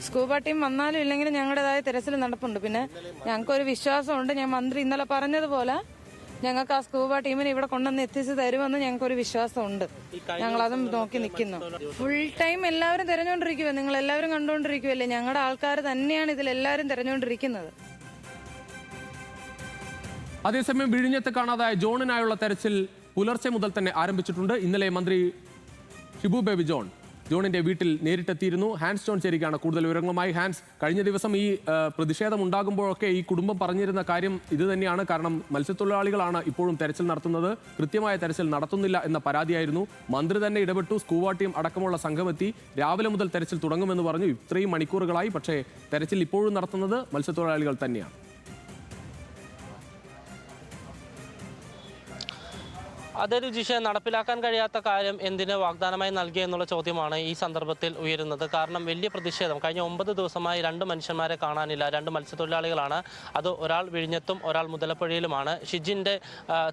Scuba team വന്നാലും ഇല്ലെങ്കിലും ഞങ്ങളുടേതായ തിരച്ചിൽ നടപ്പുണ്ട്. പിന്നെ ഞങ്ങൾക്കൊരു വിശ്വാസമുണ്ട്, ഞാൻ മന്ത്രി ഇന്നലെ പറഞ്ഞതുപോലെ ഞങ്ങൾക്ക് ആ സ്കൂബ ടീമിനെ ഇവിടെ കൊണ്ടുവന്ന് എത്തിച്ച് തരുമെന്ന് ഞങ്ങൾക്കൊരു വിശ്വാസമുണ്ട്. ഞങ്ങളതും നോക്കി നിൽക്കുന്നു. ഫുൾ ടൈം എല്ലാവരും തിരഞ്ഞുകൊണ്ടിരിക്കുക, നിങ്ങൾ എല്ലാവരും കണ്ടുകൊണ്ടിരിക്കുവല്ലേ, ഞങ്ങളുടെ ആൾക്കാർ തന്നെയാണ് ഇതിലെല്ലാവരും തിരഞ്ഞുകൊണ്ടിരിക്കുന്നത്. അതേസമയം വിഴിഞ്ഞത്ത് കാണാതായ ജോണിനായുള്ള തെരച്ചിൽ പുലർച്ചെ മുതൽ തന്നെ ആരംഭിച്ചിട്ടുണ്ട്. ഇന്നലെ മന്ത്രി ഷിബു ബേബി ജോണിന്റെ വീട്ടിൽ നേരിട്ടെത്തിയിരുന്നു. ഹാൻസ് ജോൺ ചേരിക്കാണ് കൂടുതൽ വിവരങ്ങളുമായി. ഹാൻസ്, കഴിഞ്ഞ ദിവസം ഈ പ്രതിഷേധം ഉണ്ടാകുമ്പോഴൊക്കെ ഈ കുടുംബം പറഞ്ഞിരുന്ന കാര്യം ഇത് തന്നെയാണ്. കാരണം മത്സ്യത്തൊഴിലാളികളാണ് ഇപ്പോഴും തെരച്ചിൽ നടത്തുന്നത്, കൃത്യമായ തെരച്ചിൽ നടത്തുന്നില്ല എന്ന പരാതിയായിരുന്നു. മന്ത്രി തന്നെ ഇടപെട്ടു, സ്കൂബ ടീം അടക്കമുള്ള സംഘമെത്തി രാവിലെ മുതൽ തെരച്ചിൽ തുടങ്ങുമെന്ന് പറഞ്ഞു. ഇത്രയും മണിക്കൂറുകളായി, പക്ഷേ തെരച്ചിൽ ഇപ്പോഴും നടത്തുന്നത് മത്സ്യത്തൊഴിലാളികൾ തന്നെയാണ്. അതേ രുചിഷ, നടപ്പിലാക്കാൻ കഴിയാത്ത കാര്യം എന്തിന് വാഗ്ദാനമായി നൽകി എന്നുള്ള ചോദ്യമാണ് ഈ സന്ദർഭത്തിൽ ഉയരുന്നത്. കാരണം വലിയ പ്രതിഷേധം കഴിഞ്ഞ 9 ദിവസമായി 2 മനുഷ്യന്മാരെ കാണാനില്ല. 2 മത്സ്യത്തൊഴിലാളികളാണ്. അത് ഒരാൾ വിഴിഞ്ഞത്തും ഒരാൾ മുതലപ്പുഴയിലുമാണ്. ഷിജിൻ്റെ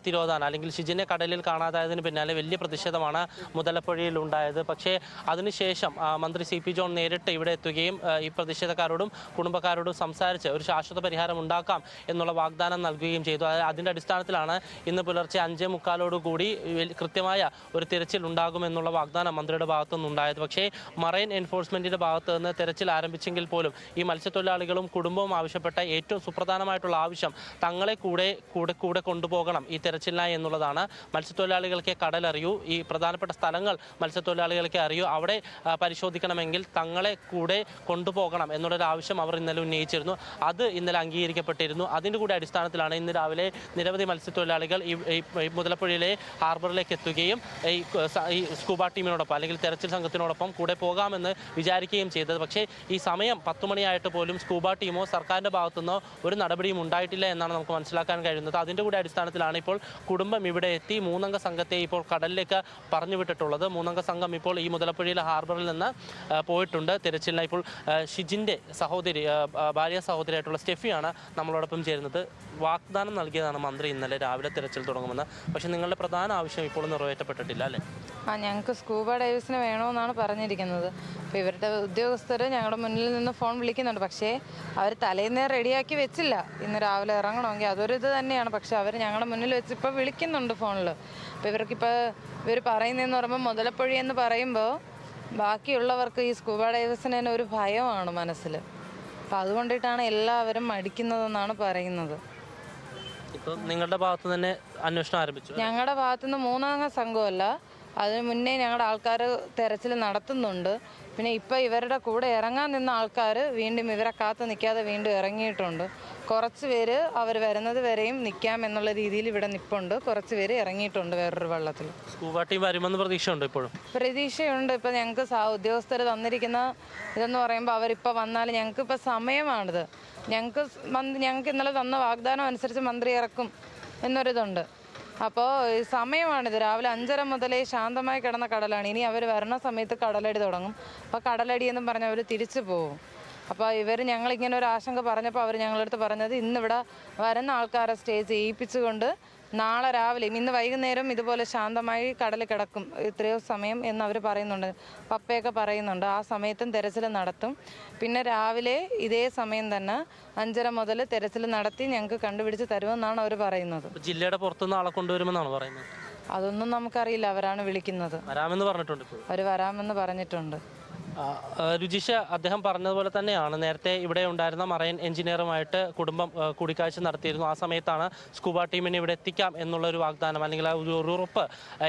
തിരോധാനം അല്ലെങ്കിൽ ഷിജിനെ കടലിൽ കാണാതായതിന് പിന്നാലെ വലിയ പ്രതിഷേധമാണ് മുതലപ്പുഴയിൽ ഉണ്ടായത്. പക്ഷേ അതിനുശേഷം മന്ത്രി CP ജോൺ നേരിട്ട് ഇവിടെ എത്തുകയും ഈ പ്രതിഷേധക്കാരോടും കുടുംബക്കാരോടും സംസാരിച്ച് ഒരു ശാശ്വത പരിഹാരം ഉണ്ടാക്കാം എന്നുള്ള വാഗ്ദാനം നൽകുകയും ചെയ്തു. അതിൻ്റെ അടിസ്ഥാനത്തിലാണ് ഇന്ന് പുലർച്ചെ 5:45 കൂടി കൃത്യമായ ഒരു തിരച്ചിൽ ഉണ്ടാകുമെന്നുള്ള വാഗ്ദാനം മന്ത്രിയുടെ ഭാഗത്തു നിന്നുണ്ടായത്. പക്ഷേ മറൈൻ എൻഫോഴ്സ്മെന്റിന്റെ ഭാഗത്ത് നിന്ന് തിരച്ചിൽ ആരംഭിച്ചെങ്കിൽ പോലും ഈ മത്സ്യത്തൊഴിലാളികളും കുടുംബവും ആവശ്യപ്പെട്ട ഏറ്റവും സുപ്രധാനമായിട്ടുള്ള ആവശ്യം തങ്ങളെ കൂടെ കൊണ്ടുപോകണം ഈ തിരച്ചിലിനായി എന്നുള്ളതാണ്. മത്സ്യത്തൊഴിലാളികൾക്ക് കടലറിയൂ, ഈ പ്രധാനപ്പെട്ട സ്ഥലങ്ങൾ മത്സ്യത്തൊഴിലാളികൾക്ക് അറിയൂ, അവിടെ പരിശോധിക്കണമെങ്കിൽ തങ്ങളെ കൂടെ കൊണ്ടുപോകണം എന്നുള്ളൊരു ആവശ്യം അവർ ഇന്നലെ ഉന്നയിച്ചിരുന്നു. അത് ഇന്നലെ അംഗീകരിക്കപ്പെട്ടിരുന്നു. അതിൻ്റെ കൂടെ അടിസ്ഥാനത്തിലാണ് ഇന്ന് രാവിലെ നിരവധി മത്സ്യത്തൊഴിലാളികൾ ഈ മുതലപ്പുഴയിലെ ഹാർബറിലേക്ക് എത്തുകയും ഈ സ്കൂബ ടീമിനോടൊപ്പം അല്ലെങ്കിൽ തെരച്ചിൽ സംഘത്തിനോടൊപ്പം കൂടെ പോകാമെന്ന് വിചാരിക്കുകയും ചെയ്തത്. പക്ഷേ ഈ സമയം 10 മണിയായിട്ട് പോലും സ്കൂബ ടീമോ സർക്കാരിൻ്റെ ഭാഗത്തുനിന്നോ ഒരു നടപടിയും ഉണ്ടായിട്ടില്ല എന്നാണ് നമുക്ക് മനസ്സിലാക്കാൻ കഴിയുന്നത്. അതിൻ്റെ കൂടെ അടിസ്ഥാനത്തിലാണ് ഇപ്പോൾ കുടുംബം ഇവിടെ എത്തി 3 അംഗ സംഘത്തെ ഇപ്പോൾ കടലിലേക്ക് പറഞ്ഞു വിട്ടിട്ടുള്ളത്. 3 അംഗ സംഘം ഇപ്പോൾ ഈ മുതലപ്പുഴയിലെ ഹാർബറിൽ നിന്ന് പോയിട്ടുണ്ട് തിരച്ചിലിനായി. ഇപ്പോൾ ഷിജിൻ്റെ ഭാര്യ സഹോദരിയായിട്ടുള്ള സ്റ്റെഫിയാണ് നമ്മളോടൊപ്പം ചേരുന്നത്. വാഗ്ദാനം നൽകിയതാണ് മന്ത്രി ഇന്നലെ രാവിലെ തിരച്ചിൽ തുടങ്ങുമെന്ന്. പക്ഷേ നിങ്ങളുടെ പ്രധാന ആവശ്യം ഇപ്പോഴും നിറവേറ്റപ്പെട്ടിട്ടില്ല അല്ലേ? ഞങ്ങൾക്ക് സ്കൂബ ഡൈവേഴ്സിന് വേണമെന്നാണ് പറഞ്ഞിരിക്കുന്നത്. അപ്പോൾ ഇവരുടെ ഉദ്യോഗസ്ഥർ ഞങ്ങളുടെ മുന്നിൽ നിന്ന് ഫോൺ വിളിക്കുന്നുണ്ട്. പക്ഷേ അവർ തലേന്നേ റെഡിയാക്കി വെച്ചില്ല. ഇന്ന് രാവിലെ ഇറങ്ങണമെങ്കിൽ അതൊരു ഇത് തന്നെയാണ്. പക്ഷേ അവർ ഞങ്ങളുടെ മുന്നിൽ വെച്ച് ഇപ്പോൾ വിളിക്കുന്നുണ്ട് ഫോണിൽ. അപ്പോൾ ഇവർ പറയുന്നതെന്ന് പറയുമ്പോൾ മുതലപ്പുഴ എന്ന് പറയുമ്പോൾ ബാക്കിയുള്ളവർക്ക് ഈ സ്കൂബ ഡൈവേഴ്സിന് തന്നെ ഒരു ഭയമാണ് മനസ്സിൽ. അപ്പോൾ അതുകൊണ്ടിട്ടാണ് എല്ലാവരും മടിക്കുന്നതെന്നാണ് പറയുന്നത്. ഇപ്പം നിങ്ങളുടെ ഭാഗത്ത് തന്നെ അന്വേഷണം ആരംഭിച്ചു? ഞങ്ങളുടെ ഭാഗത്തുനിന്ന് 3 അംഗ സംഘമല്ല, അതിന് മുന്നേ ഞങ്ങളുടെ ആൾക്കാർ തെരച്ചിൽ നടത്തുന്നുണ്ട്. പിന്നെ ഇപ്പം ഇവരുടെ കൂടെ ഇറങ്ങാൻ നിന്ന ആൾക്കാർ വീണ്ടും ഇവരെ കാത്ത് നിൽക്കാതെ വീണ്ടും ഇറങ്ങിയിട്ടുണ്ട്. കുറച്ച് പേര് അവർ വരുന്നത് വരെയും നിൽക്കാം എന്നുള്ള രീതിയിൽ ഇവിടെ നിൽപ്പുണ്ട്. കുറച്ച് പേര് ഇറങ്ങിയിട്ടുണ്ട് വേറൊരു വള്ളത്തിൽ. സ്കൂബ ടീം വരുമെന്ന് പ്രതീക്ഷയുണ്ട്? ഇപ്പോഴും പ്രതീക്ഷയുണ്ട്. ഇപ്പം ഞങ്ങൾക്ക് ഉദ്യോഗസ്ഥർ തന്നിരിക്കുന്ന ഇതെന്ന് പറയുമ്പോൾ അവരിപ്പോൾ വന്നാൽ ഞങ്ങൾക്കിപ്പോൾ സമയമാണിത്. ഞങ്ങൾക്ക് ഇന്നലെ തന്ന വാഗ്ദാനം അനുസരിച്ച് മന്ത്രി ഇറക്കും എന്നൊരിതുണ്ട്. അപ്പോൾ സമയമാണിത്. രാവിലെ 5:30 മുതലേ ശാന്തമായി കിടന്ന കടലാണ്. ഇനി അവർ വരണ സമയത്ത് കടലടി തുടങ്ങും. അപ്പോൾ കടലടി എന്നും പറഞ്ഞ് അവർ തിരിച്ചു പോകും. അപ്പോൾ ഞങ്ങളിങ്ങനെ ഒരു ആശങ്ക പറഞ്ഞപ്പോൾ അവർ ഞങ്ങളടുത്ത് പറഞ്ഞത് ഇന്നിവിടെ വരുന്ന ആൾക്കാരെ സ്റ്റേ ചെയ്യിപ്പിച്ചുകൊണ്ട് നാളെ രാവിലെയും ഇന്ന് വൈകുന്നേരം ഇതുപോലെ ശാന്തമായി കടലിൽ കിടക്കും ഇത്രയോ സമയം എന്ന് അവർ പറയുന്നുണ്ട്. പപ്പയൊക്കെ പറയുന്നുണ്ട്. ആ സമയത്തും തെരച്ചിൽ നടത്തും. പിന്നെ രാവിലെ ഇതേ സമയം തന്നെ 5:30 മുതൽ തെരച്ചിൽ നടത്തി ഞങ്ങൾക്ക് കണ്ടുപിടിച്ച് തരുമെന്നാണ് അവർ പറയുന്നത്. ജില്ലയുടെ പുറത്തുനിന്ന് ആളെ കൊണ്ടുവരുമെന്നാണ് പറയുന്നത്? അതൊന്നും നമുക്കറിയില്ല. അവരാണ് വിളിക്കുന്നത്. വരാമെന്ന് പറഞ്ഞിട്ടുണ്ട്. അവർ വരാമെന്ന് പറഞ്ഞിട്ടുണ്ട്. രുചിഷ, അദ്ദേഹം പറഞ്ഞതുപോലെ തന്നെയാണ് നേരത്തെ ഇവിടെ ഉണ്ടായിരുന്ന മറൈൻ എഞ്ചിനീയറുമായിട്ട് കുടുംബം കൂടിക്കാഴ്ച നടത്തിയിരുന്നു. ആ സമയത്താണ് സ്കൂബ ടീമിനെ ഇവിടെ എത്തിക്കാം എന്നുള്ളൊരു വാഗ്ദാനം അല്ലെങ്കിൽ ഒരു ഉറപ്പ്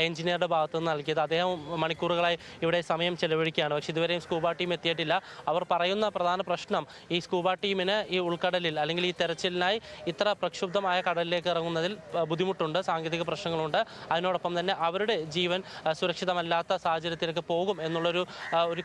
എഞ്ചിനീയറുടെ ഭാഗത്ത് നിന്ന് നൽകിയത്. അദ്ദേഹം മണിക്കൂറുകളായി ഇവിടെ സമയം ചെലവഴിക്കുകയാണ്. പക്ഷേ ഇതുവരെയും സ്കൂബ ടീം എത്തിയിട്ടില്ല. അവർ പറയുന്ന പ്രധാന പ്രശ്നം ഈ സ്കൂബ ടീമിന് ഈ ഉൾക്കടലിൽ അല്ലെങ്കിൽ ഈ തെരച്ചിലിനായി ഇത്ര പ്രക്ഷുബ്ധമായ കടലിലേക്ക് ഇറങ്ങുന്നതിൽ ബുദ്ധിമുട്ടുണ്ട്, സാങ്കേതിക പ്രശ്നങ്ങളുണ്ട്. അതിനോടൊപ്പം തന്നെ അവരുടെ ജീവൻ സുരക്ഷിതമല്ലാത്ത സാഹചര്യത്തിലേക്ക് പോകും എന്നുള്ളൊരു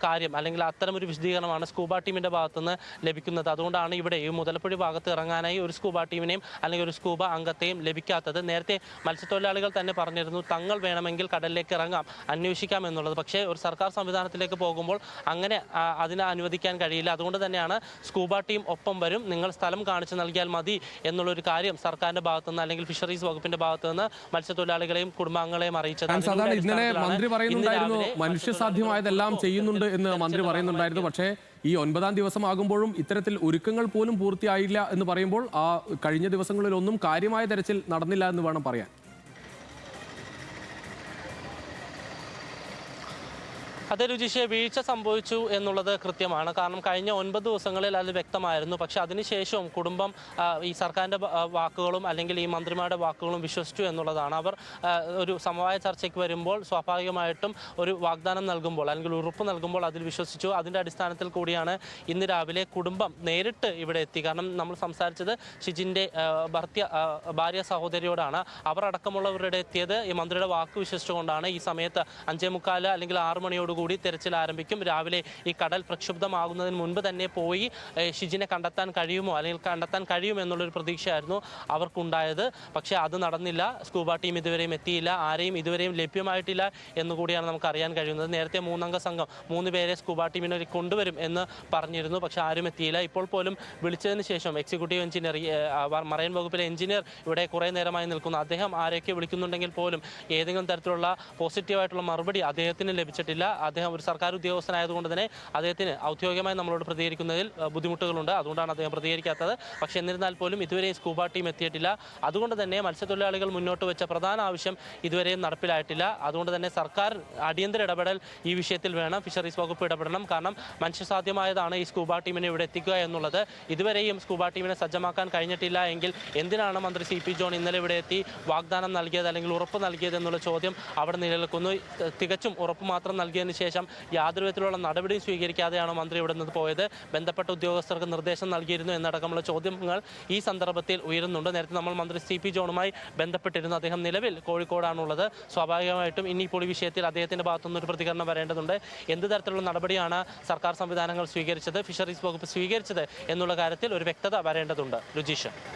കാര്യം അല്ലെങ്കിൽ അത്തരം ഒരു വിശദീകരണമാണ് സ്കൂബ ടീമിന്റെ ഭാഗത്തുനിന്ന് ലഭിക്കുന്നത്. അതുകൊണ്ടാണ് ഇവിടെ ഈ മുതലപ്പുഴ ഭാഗത്ത് ഇറങ്ങാനായി ഒരു സ്കൂബ ടീമിനെയും അല്ലെങ്കിൽ ഒരു സ്കൂബ അംഗത്തെയും ലഭിക്കാത്തത്. നേരത്തെ മത്സ്യത്തൊഴിലാളികൾ തന്നെ പറഞ്ഞിരുന്നു തങ്ങൾ വേണമെങ്കിൽ കടലിലേക്ക് ഇറങ്ങാം, അന്വേഷിക്കാം എന്നുള്ളത്. പക്ഷേ ഒരു സർക്കാർ സംവിധാനത്തിലേക്ക് പോകുമ്പോൾ അങ്ങനെ അതിനെ അനുവദിക്കാൻ കഴിയില്ല. അതുകൊണ്ട് തന്നെയാണ് സ്കൂബ ടീം ഒപ്പം വരും, നിങ്ങൾ സ്ഥലം കാണിച്ചു നൽകിയാൽ മതി എന്നുള്ളൊരു കാര്യം സർക്കാരിന്റെ ഭാഗത്തുനിന്ന് അല്ലെങ്കിൽ ഫിഷറീസ് വകുപ്പിന്റെ ഭാഗത്തുനിന്ന് മത്സ്യത്തൊഴിലാളികളെയും കുടുംബാംഗങ്ങളെയും അറിയിച്ചത്. ഇന്നലെ മന്ത്രി പറയുന്നുണ്ടായിരുന്നു മനുഷ്യസാധ്യമായതെല്ലാം ചെയ്യുന്നുണ്ട് എന്ന് മന്ത്രി പറയുന്നുണ്ടായിരുന്നു. പക്ഷേ ഈ 9-ാം ദിവസമാകുമ്പോഴും ഇത്തരത്തിൽ ഒരുക്കങ്ങൾ പോലും പൂർത്തിയായില്ല എന്ന് പറയുമ്പോൾ ആ കഴിഞ്ഞ ദിവസങ്ങളിലൊന്നും കാര്യമായ തെരച്ചിൽ നടന്നില്ല എന്ന് വേണം പറയാൻ. അതെ രുചിഷെ, വീഴ്ച സംഭവിച്ചു എന്നുള്ളത് കൃത്യമാണ്. കാരണം കഴിഞ്ഞ 9 ദിവസങ്ങളിൽ അത് വ്യക്തമായിരുന്നു. പക്ഷേ അതിനുശേഷവും കുടുംബം ഈ സർക്കാരിൻ്റെ വാക്കുകളും അല്ലെങ്കിൽ ഈ മന്ത്രിമാരുടെ വാക്കുകളും വിശ്വസിച്ചു എന്നുള്ളതാണ്. അവർ ഒരു സമവായ ചർച്ചയ്ക്ക് വരുമ്പോൾ സ്വാഭാവികമായിട്ടും ഒരു വാഗ്ദാനം നൽകുമ്പോൾ അല്ലെങ്കിൽ ഉറപ്പ് നൽകുമ്പോൾ അതിൽ വിശ്വസിച്ചു. അതിൻ്റെ അടിസ്ഥാനത്തിൽ കൂടിയാണ് ഇന്ന് രാവിലെ കുടുംബം നേരിട്ട് ഇവിടെ എത്തി. കാരണം നമ്മൾ സംസാരിച്ചത് ഷിജിൻ്റെ ഭാര്യ സഹോദരിയോടാണ്. അവർ അടക്കമുള്ളവരുടെ എത്തിയത് ഈ മന്ത്രിയുടെ വാക്ക് വിശ്വസിച്ചുകൊണ്ടാണ്. ഈ സമയത്ത് 5:45 അല്ലെങ്കിൽ 6 മണിയോട് കൂടി തെരച്ചിൽ ആരംഭിക്കും. രാവിലെ ഈ കടൽ പ്രക്ഷുബ്ധമാകുന്നതിന് മുൻപ് തന്നെ പോയി ഷിജിനെ കണ്ടെത്താൻ കഴിയുമോ അല്ലെങ്കിൽ കണ്ടെത്താൻ കഴിയുമെന്നുള്ളൊരു പ്രതീക്ഷയായിരുന്നു അവർക്കുണ്ടായത്. പക്ഷേ അത് നടന്നില്ല. സ്കൂബ ടീം ഇതുവരെയും എത്തിയില്ല. ആരെയും ഇതുവരെയും ലഭ്യമായിട്ടില്ല എന്നുകൂടിയാണ് നമുക്ക് അറിയാൻ കഴിയുന്നത്. നേരത്തെ 3 അംഗ സംഘം 3 പേരെ സ്കൂബ ടീമിനെ കൊണ്ടുവരും എന്ന് പറഞ്ഞിരുന്നു. പക്ഷേ ആരും എത്തിയില്ല. ഇപ്പോൾ പോലും വിളിച്ചതിന് ശേഷം എക്സിക്യൂട്ടീവ് എഞ്ചിനീയർ, മറൈൻ വകുപ്പിലെ എഞ്ചിനീയർ ഇവിടെ കുറേ നേരമായി നിൽക്കുന്നു. അദ്ദേഹം ആരെയൊക്കെ വിളിക്കുന്നുണ്ടെങ്കിൽ പോലും ഏതെങ്കിലും തരത്തിലുള്ള പോസിറ്റീവായിട്ടുള്ള മറുപടി അദ്ദേഹത്തിന് ലഭിച്ചിട്ടില്ല. അദ്ദേഹം ഒരു സർക്കാർ ഉദ്യോഗസ്ഥനായതുകൊണ്ട് തന്നെ അദ്ദേഹത്തിന് ഔദ്യോഗികമായി നമ്മളോട് പ്രതികരിക്കുന്നതിൽ ബുദ്ധിമുട്ടുകളുണ്ട്. അതുകൊണ്ടാണ് അദ്ദേഹം പ്രതികരിക്കാത്തത്. പക്ഷേ എന്നിരുന്നാൽ പോലും ഇതുവരെയും സ്കൂബ ടീം എത്തിയിട്ടില്ല. അതുകൊണ്ട് തന്നെ മത്സ്യത്തൊഴിലാളികൾ മുന്നോട്ട് വെച്ച പ്രധാന ആവശ്യം ഇതുവരെയും നടപ്പിലായിട്ടില്ല. അതുകൊണ്ട് തന്നെ സർക്കാർ അടിയന്തര ഇടപെടൽ ഈ വിഷയത്തിൽ വേണം. ഫിഷറീസ് വകുപ്പ് ഇടപെടണം. കാരണം മനുഷ്യസാധ്യമായതാണ് ഈ സ്കൂബ ടീമിനെ ഇവിടെ എത്തിക്കുക എന്നുള്ളത്. ഇതുവരെയും സ്കൂബ ടീമിനെ സജ്ജമാക്കാൻ കഴിഞ്ഞിട്ടില്ല എങ്കിൽ എന്തിനാണ് മന്ത്രി CP ജോൺ ഇന്നലെ ഇവിടെ എത്തി വാഗ്ദാനം നൽകിയത് അല്ലെങ്കിൽ ഉറപ്പ് നൽകിയത് എന്നുള്ള ചോദ്യം അവിടെ നിലനിൽക്കുന്നു. തികച്ചും ഉറപ്പ് മാത്രം നൽകിയതിന് ശേഷം യാതൊരു വിധത്തിലുള്ള നടപടിയും സ്വീകരിക്കാതെയാണ് മന്ത്രി ഇവിടെ നിന്ന് പോയത്. ബന്ധപ്പെട്ട ഉദ്യോഗസ്ഥർക്ക് നിർദ്ദേശം നൽകിയിരുന്നു എന്നടക്കമുള്ള ചോദ്യങ്ങൾ ഈ സന്ദർഭത്തിൽ ഉയരുന്നുണ്ട്. നേരത്തെ നമ്മൾ മന്ത്രി CP ജോണുമായി ബന്ധപ്പെട്ടിരുന്നു. അദ്ദേഹം നിലവിൽ കോഴിക്കോടാണുള്ളത്. സ്വാഭാവികമായിട്ടും ഇനിയിപ്പോൾ ഈ വിഷയത്തിൽ അദ്ദേഹത്തിൻ്റെ ഭാഗത്തുനിന്ന് ഒരു പ്രതികരണം വരേണ്ടതുണ്ട്. എന്ത് തരത്തിലുള്ള നടപടിയാണ് സർക്കാർ സംവിധാനങ്ങൾ സ്വീകരിച്ചത്, ഫിഷറീസ് വകുപ്പ് സ്വീകരിച്ചത് എന്നുള്ള കാര്യത്തിൽ ഒരു വ്യക്തത വരേണ്ടതുണ്ട്. രുചീഷ്.